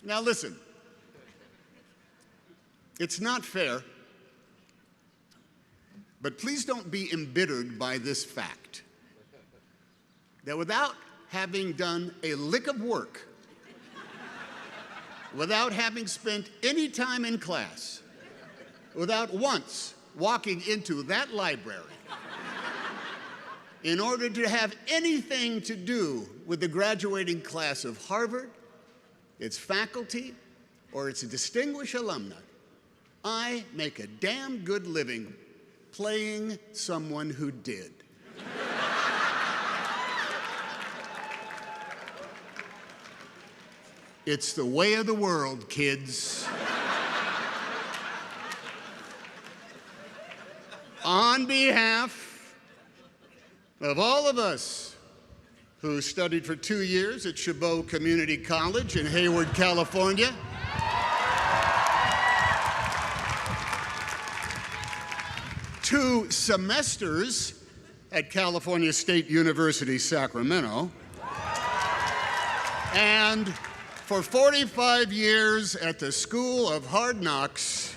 Now listen, it's not fair, but please don't be embittered by this fact that without having done a lick of work, without having spent any time in class, without once walking into that library, in order to have anything to do with the graduating class of Harvard, its faculty, or its distinguished alumni, I make a damn good living playing someone who did. It's the way of the world, kids. On behalf of all of us who studied for 2 years at Chabot Community College in Hayward, California, 2 semesters at California State University, Sacramento, and for 45 years at the School of Hard Knocks,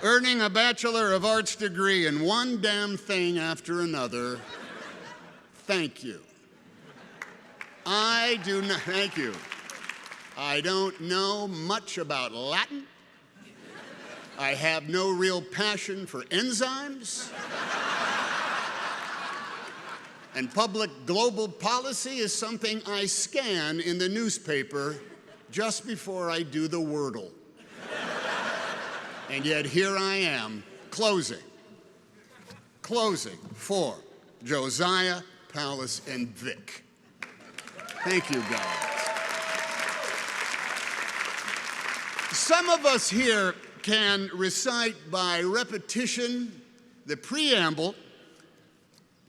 earning a Bachelor of Arts degree in one damn thing after another. Thank you. Thank you. I don't know much about Latin. I have no real passion for enzymes. And public global policy is something I scan in the newspaper just before I do the Wordle. And yet here I am, closing for Josiah, Palace, and Vic. Thank you, guys. Some of us here can recite by repetition the preamble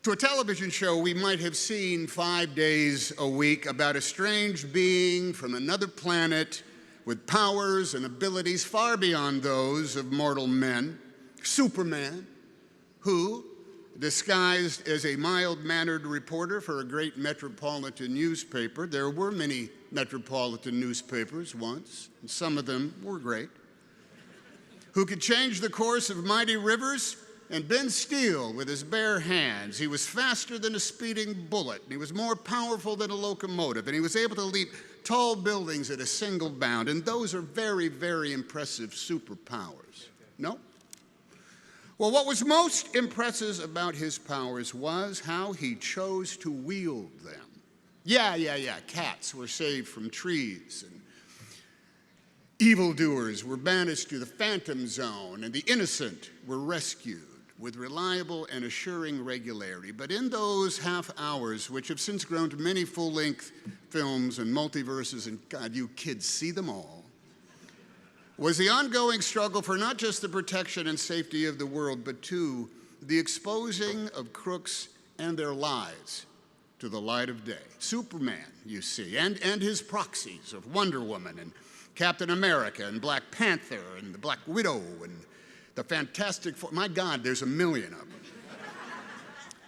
to a television show we might have seen 5 days a week about a strange being from another planet with powers and abilities far beyond those of mortal men, Superman, who, disguised as a mild-mannered reporter for a great metropolitan newspaper — there were many metropolitan newspapers once, and some of them were great — who could change the course of mighty rivers and bend steel with his bare hands. He was faster than a speeding bullet, and he was more powerful than a locomotive, and he was able to leap tall buildings at a single bound, and those are very, very impressive superpowers. No? Well, what was most impressive about his powers was how he chose to wield them. Yeah, cats were saved from trees, and evildoers were banished to the phantom zone, and the innocent were rescued with reliable and assuring regularity. But in those half hours, which have since grown to many full-length films and multiverses, and God, you kids see them all, was the ongoing struggle for not just the protection and safety of the world, but too, the exposing of crooks and their lies to the light of day. Superman, you see, and his proxies of Wonder Woman and Captain America and Black Panther and the Black Widow and the Fantastic Four. My God, there's a million of them.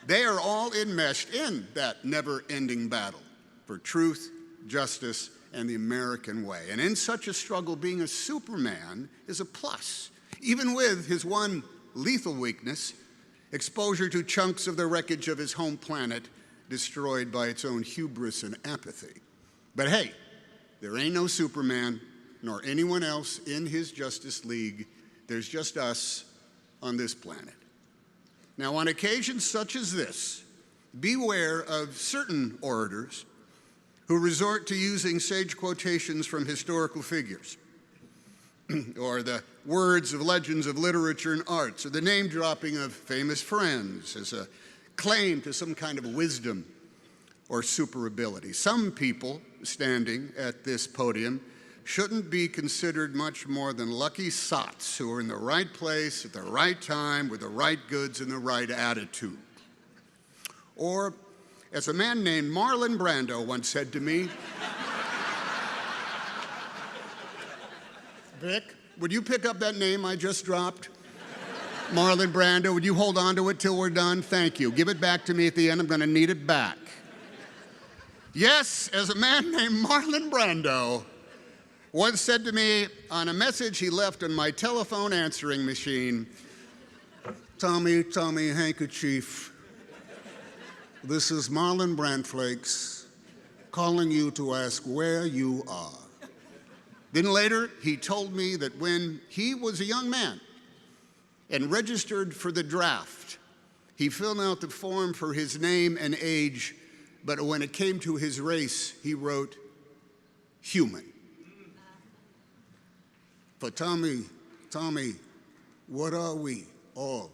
They are all enmeshed in that never-ending battle for truth, justice, and the American way. And in such a struggle, being a Superman is a plus, even with his one lethal weakness, exposure to chunks of the wreckage of his home planet destroyed by its own hubris and apathy. But hey, there ain't no Superman, nor anyone else in his Justice League. There's just us on this planet. Now, on occasions such as this, beware of certain orators who resort to using sage quotations from historical figures, or the words of legends of literature and arts, or the name-dropping of famous friends as a claim to some kind of wisdom or super ability. Some people standing at this podium shouldn't be considered much more than lucky sots who are in the right place at the right time with the right goods and the right attitude. Or, as a man named Marlon Brando once said to me, Vic, would you pick up that name I just dropped? Marlon Brando, would you hold on to it till we're done? Thank you. Give it back to me at the end. I'm going to need it back. Yes, as a man named Marlon Brando once said to me on a message he left on my telephone answering machine, Tommy, handkerchief, this is Marlon Brandflakes calling you to ask where you are. Then later, he told me that when he was a young man and registered for the draft, he filled out the form for his name and age, but when it came to his race, he wrote human. For Tommy, what are we all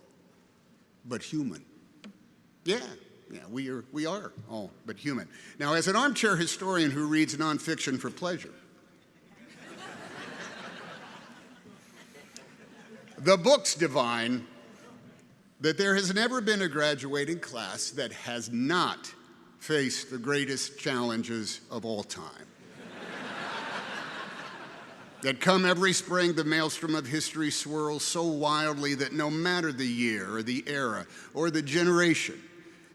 but human? Yeah, we are all but human. Now, as an armchair historian who reads nonfiction for pleasure, the books divine that there has never been a graduating class that has not faced the greatest challenges of all time. That come every spring, the maelstrom of history swirls so wildly that no matter the year or the era or the generation,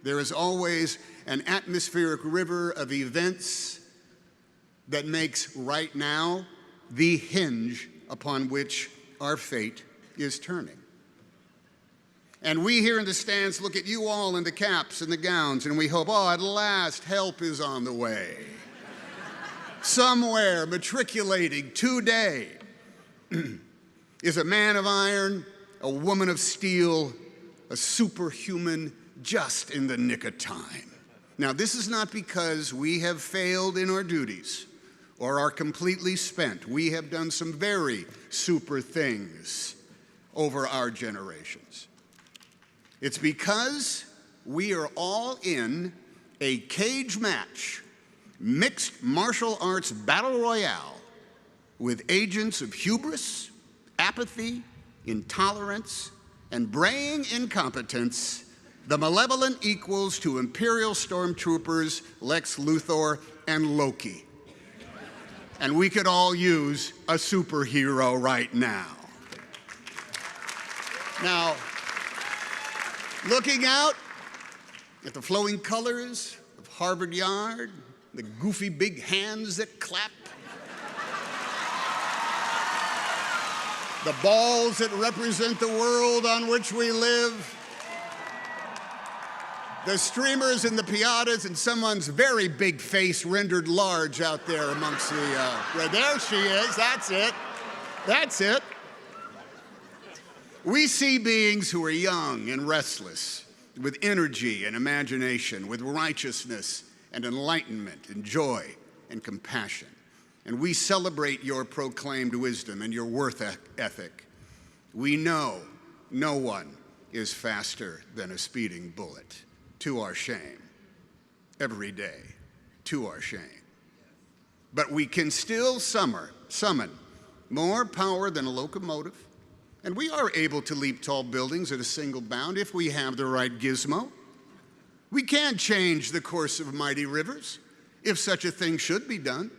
there is always an atmospheric river of events that makes right now the hinge upon which our fate is turning. And we here in the stands look at you all in the caps and the gowns, and we hope, oh, at last help is on the way. Somewhere matriculating today is a man of iron, a woman of steel, a superhuman just in the nick of time. Now, this is not because we have failed in our duties or are completely spent. We have done some very super things over our generations. It's because we are all in a cage match, mixed martial arts battle royale with agents of hubris, apathy, intolerance, and braying incompetence, the malevolent equals to Imperial stormtroopers Lex Luthor and Loki. And we could all use a superhero right now. Now, looking out at the flowing colors of Harvard Yard, the goofy big hands that clap, the balls that represent the world on which we live, the streamers and the piatas, and someone's very big face rendered large out there amongst the, there she is, that's it, that's it. We see beings who are young and restless, with energy and imagination, with righteousness and enlightenment and joy and compassion. And we celebrate your proclaimed wisdom and your worth ethic. We know no one is faster than a speeding bullet, to our shame, every day, to our shame. But we can still summon more power than a locomotive, and we are able to leap tall buildings at a single bound if we have the right gizmo. We can change the course of mighty rivers, if such a thing should be done.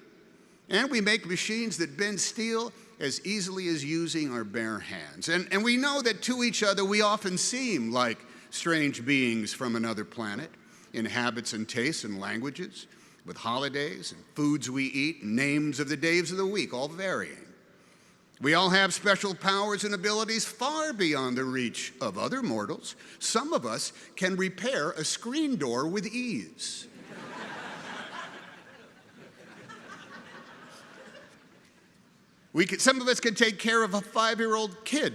And we make machines that bend steel as easily as using our bare hands. And we know that to each other we often seem like strange beings from another planet, in habits and tastes and languages, with holidays and foods we eat, and names of the days of the week, all varying. We all have special powers and abilities far beyond the reach of other mortals. Some of us can repair a screen door with ease. Some of us can take care of a 5-year-old kid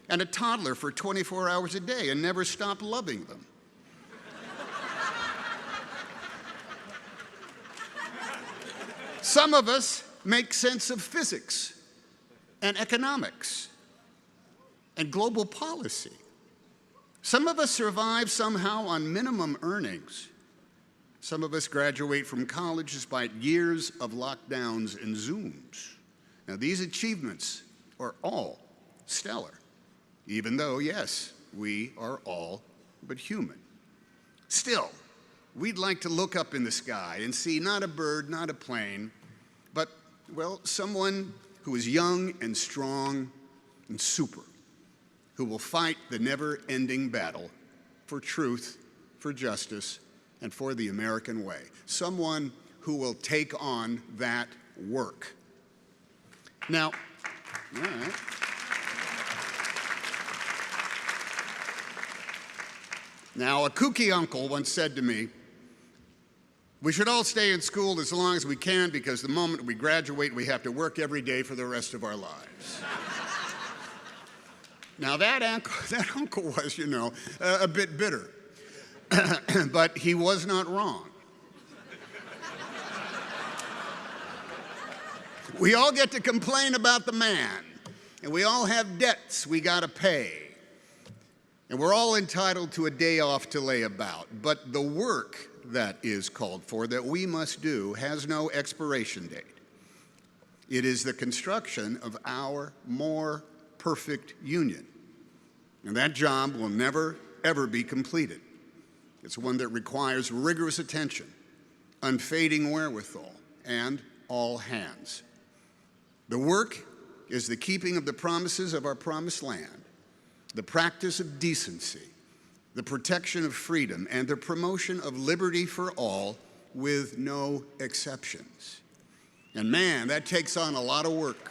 and a toddler for 24 hours a day and never stop loving them. Some of us make sense of physics and economics and global policy. Some of us survive somehow on minimum earnings. Some of us graduate from college despite years of lockdowns and Zooms. Now, these achievements are all stellar, even though, yes, we are all but human. Still, we'd like to look up in the sky and see not a bird, not a plane, but, well, someone who is young and strong and super, who will fight the never-ending battle for truth, for justice, and for the American way. Someone who will take on that work. Now, all right. Now, a kooky uncle once said to me, we should all stay in school as long as we can because the moment we graduate, we have to work every day for the rest of our lives. Now, that uncle was, a bit bitter. But he was not wrong. We all get to complain about the man, and we all have debts we got to pay. And we're all entitled to a day off to lay about. But the work that is called for, that we must do, has no expiration date. It is the construction of our more perfect union. And that job will never, ever be completed. It's one that requires rigorous attention, unfading wherewithal, and all hands. The work is the keeping of the promises of our promised land, the practice of decency, the protection of freedom, and the promotion of liberty for all with no exceptions. And man, that takes on a lot of work.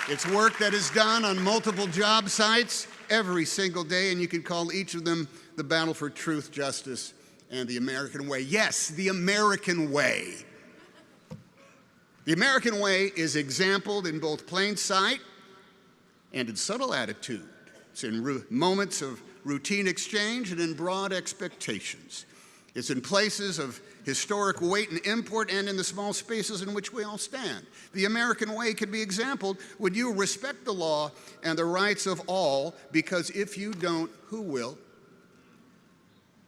It's work that is done on multiple job sites every single day, and you can call each of them the battle for truth, justice, and the American way. Yes, the American way. The American way is exampled in both plain sight and in subtle attitude. It's in moments of routine exchange and in broad expectations. It's in places of historic weight and import and in the small spaces in which we all stand. The American way can be exampled when you respect the law and the rights of all, because if you don't, who will?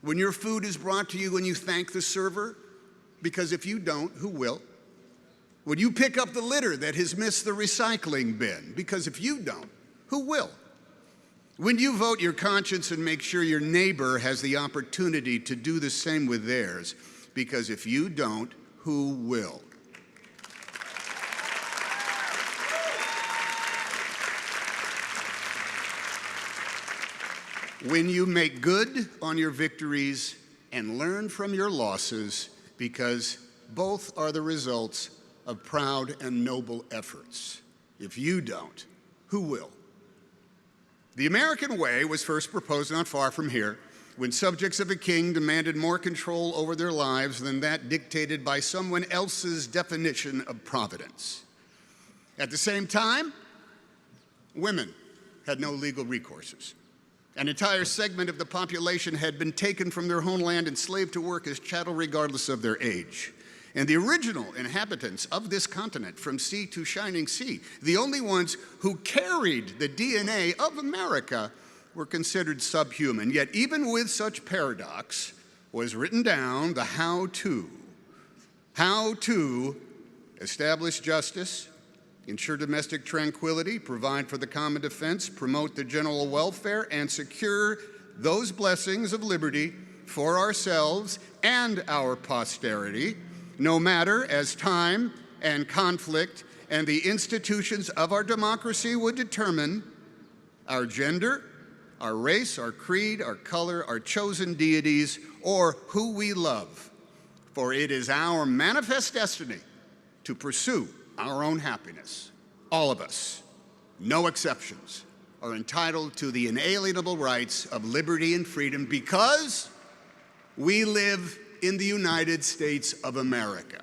When your food is brought to you and you thank the server, because if you don't, who will? When you pick up the litter that has missed the recycling bin, because if you don't, who will? When you vote your conscience and make sure your neighbor has the opportunity to do the same with theirs, because if you don't, who will? When you make good on your victories and learn from your losses, because both are the results of proud and noble efforts. If you don't, who will? The American way was first proposed not far from here, when subjects of a king demanded more control over their lives than that dictated by someone else's definition of providence. At the same time, women had no legal recourses. An entire segment of the population had been taken from their homeland and enslaved to work as chattel regardless of their age. And the original inhabitants of this continent, from sea to shining sea, the only ones who carried the DNA of America, were considered subhuman. Yet even with such paradox was written down the how-to. How to establish justice, ensure domestic tranquility, provide for the common defense, promote the general welfare, and secure those blessings of liberty for ourselves and our posterity, no matter as time and conflict and the institutions of our democracy would determine our gender, our race, our creed, our color, our chosen deities, or who we love. For it is our manifest destiny to pursue our own happiness. All of us, no exceptions, are entitled to the inalienable rights of liberty and freedom because we live in the United States of America.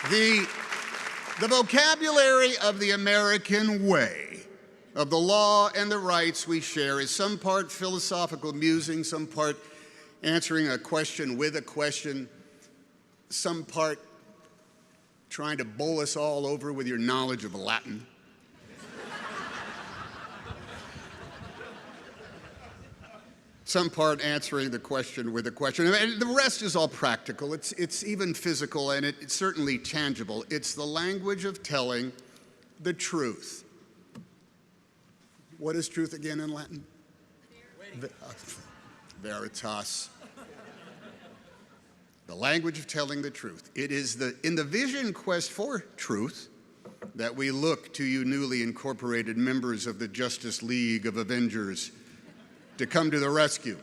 The vocabulary of the American way, of the law and the rights we share, is some part philosophical musing, some part answering a question with a question, some part trying to bowl us all over with your knowledge of Latin. Some part answering the question with a question. And the rest is all practical. It's even physical, and it's certainly tangible. It's the language of telling the truth. What is truth again in Latin? Veritas. The language of telling the truth. It is in the vision quest for truth that we look to you newly incorporated members of the Justice League of Avengers to come to the rescue.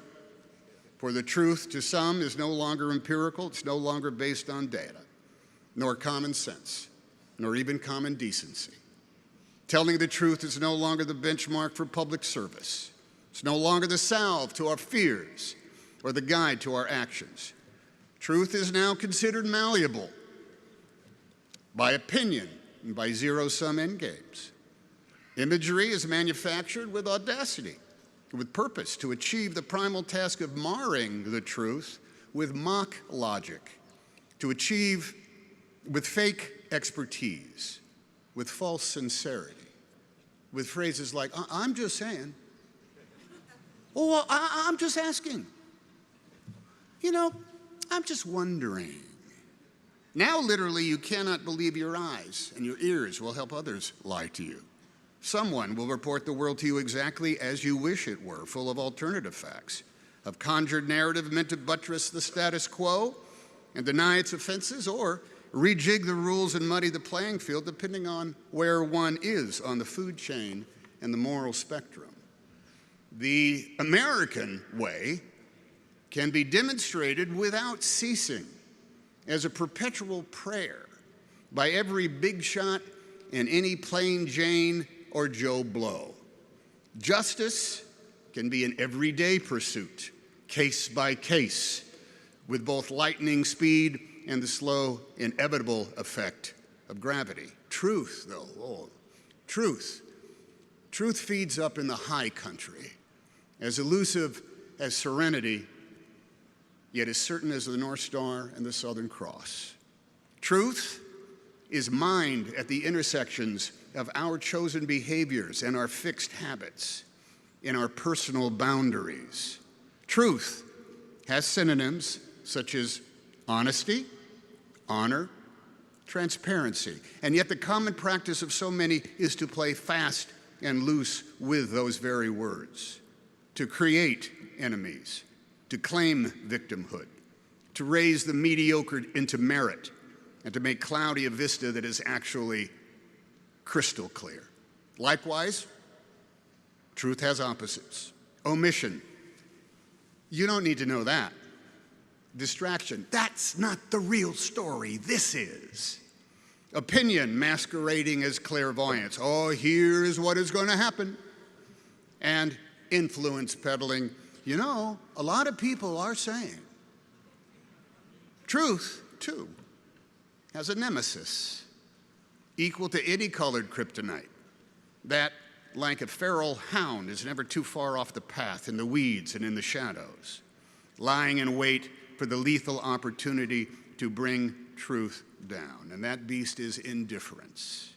For the truth to some is no longer empirical, it's no longer based on data, nor common sense, nor even common decency. Telling the truth is no longer the benchmark for public service. It's no longer the salve to our fears or the guide to our actions. Truth is now considered malleable by opinion and by zero-sum endgames. Imagery is manufactured with audacity, with purpose to achieve the primal task of marring the truth with mock logic, to achieve with fake expertise, with false sincerity, with phrases like, I'm just saying, or I'm just asking, I'm just wondering. Now, literally, you cannot believe your eyes, and your ears will help others lie to you. Someone will report the world to you exactly as you wish it were, full of alternative facts, of conjured narrative meant to buttress the status quo and deny its offenses, or rejig the rules and muddy the playing field depending on where one is on the food chain and the moral spectrum. The American way can be demonstrated without ceasing as a perpetual prayer by every big shot and any plain Jane or Joe Blow. Justice can be an everyday pursuit, case by case, with both lightning speed and the slow, inevitable effect of gravity. Truth, though, truth. Truth feeds up in the high country, as elusive as serenity, yet as certain as the North Star and the Southern Cross. Truth is mined at the intersections of our chosen behaviors and our fixed habits, in our personal boundaries. Truth has synonyms such as honesty, honor, transparency, and yet the common practice of so many is to play fast and loose with those very words, to create enemies, to claim victimhood, to raise the mediocre into merit, and to make cloudy a vista that is actually crystal clear. Likewise, truth has opposites. Omission. You don't need to know that. Distraction. That's not the real story. This is. Opinion masquerading as clairvoyance. Oh, here is what is going to happen. And influence peddling. A lot of people are saying. Truth, too, has a nemesis equal to any colored kryptonite that, like a feral hound, is never too far off the path in the weeds and in the shadows, lying in wait for the lethal opportunity to bring truth down. And that beast is indifference,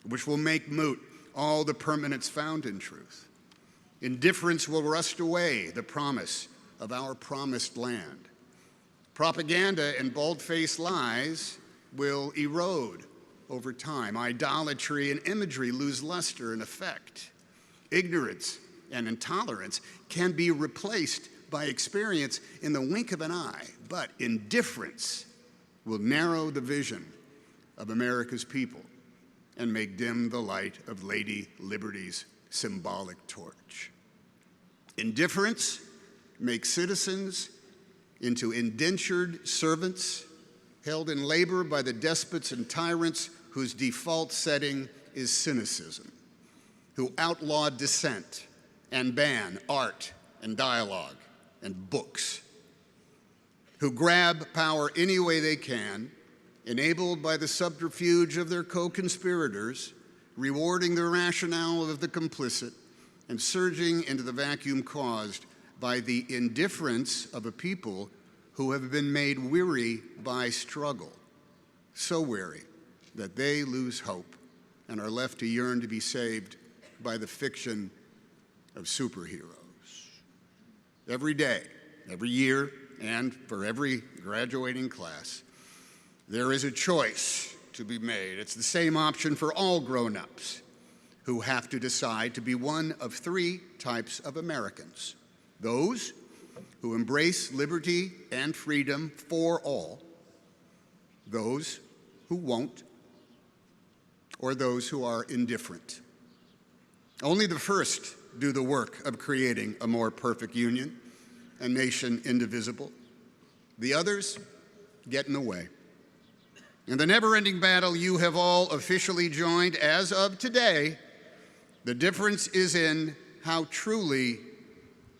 which will make moot all the permanence found in truth. Indifference will rust away the promise of our promised land. Propaganda and bald-faced lies will erode over time. Idolatry and imagery lose luster and effect. Ignorance and intolerance can be replaced by experience in the wink of an eye, but indifference will narrow the vision of America's people and make dim the light of Lady Liberty's symbolic torch. Indifference makes citizens into indentured servants held in labor by the despots and tyrants whose default setting is cynicism, who outlaw dissent and ban art and dialogue and books, who grab power any way they can, enabled by the subterfuge of their co-conspirators, rewarding the rationale of the complicit, and surging into the vacuum caused by the indifference of a people who have been made weary by struggle, so weary that they lose hope and are left to yearn to be saved by the fiction of superheroes. Every day, every year, and for every graduating class, there is a choice to be made. It's the same option for all grown-ups who have to decide to be one of three types of Americans: those who embrace liberty and freedom for all, those who won't, or those who are indifferent. Only the first do the work of creating a more perfect union. a nation indivisible. The others get in the way. In the never-ending battle you have all officially joined as of today, the difference is in how truly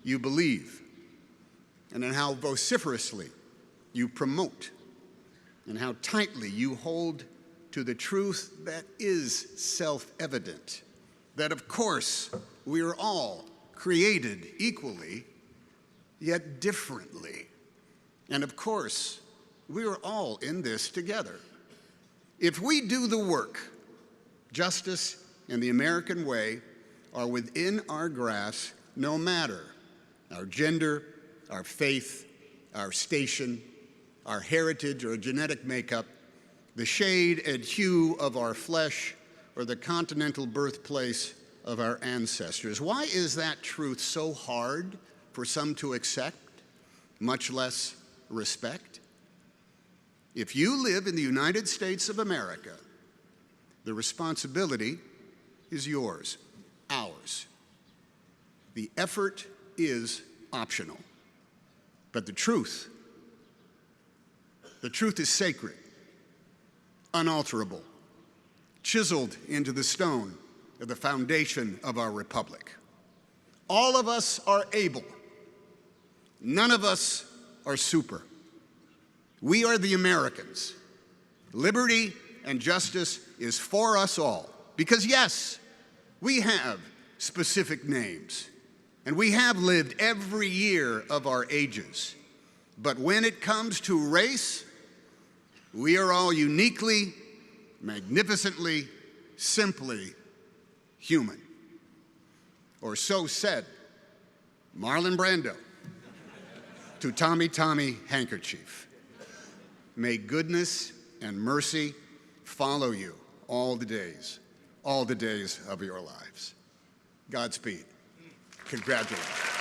you believe and in how vociferously you promote and how tightly you hold to the truth that is self-evident, that of course we are all created equally, yet differently. And of course, we are all in this together. If we do the work, justice and the American way are within our grasp, no matter our gender, our faith, our station, our heritage or genetic makeup, the shade and hue of our flesh, or the continental birthplace of our ancestors. Why is that truth so hard for some to accept, much less respect? If you live in the United States of America, the responsibility is yours, ours. The effort is optional. But the truth is sacred, unalterable, chiseled into the stone of the foundation of our republic. All of us are able. None of us are super. We are the Americans. Liberty and justice is for us all. Because yes, we have specific names, and we have lived every year of our ages. But when it comes to race, we are all uniquely, magnificently, simply human. Or so said Marlon Brando to Tommy Tommy Handkerchief. May goodness and mercy follow you all the days of your lives. Godspeed. Congratulations.